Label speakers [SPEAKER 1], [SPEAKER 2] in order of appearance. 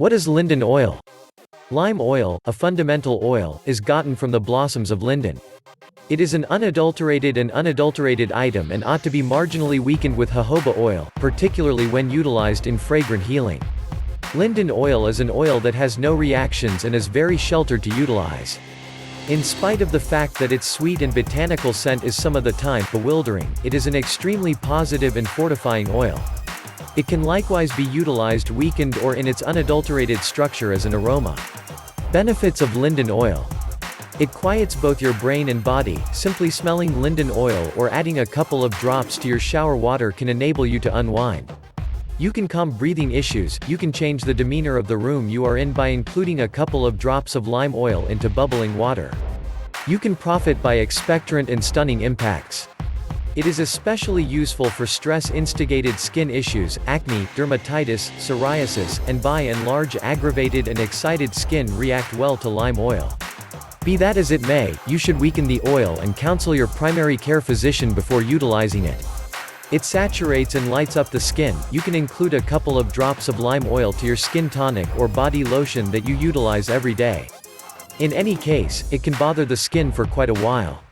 [SPEAKER 1] What is linden oil? Lime oil, a fundamental oil, is gotten from the blossoms of linden. It is an unadulterated item and ought to be marginally weakened with jojoba oil, particularly when utilized in fragrant healing. Linden oil is an oil that has no reactions and is very sheltered to utilize. In spite of the fact that its sweet and botanical scent is some of the time bewildering, it is an extremely positive and fortifying oil. It can likewise be utilized weakened or in its unadulterated structure as an aroma. Benefits of linden oil. It quiets both your brain and body. Simply smelling linden oil or adding a couple of drops to your shower water can enable you to unwind. You can calm breathing issues. You can change the demeanor of the room you are in by including a couple of drops of lime oil into bubbling water. You can profit by expectorant and stunning impacts. It is especially useful for stress-instigated skin issues, acne, dermatitis, psoriasis, and by and large aggravated and excited skin react well to lime oil. Be that as it may, you should weaken the oil and counsel your primary care physician before utilizing it. It saturates and lights up the skin. You can include a couple of drops of lime oil to your skin tonic or body lotion that you utilize every day. In any case, it can bother the skin for quite a while.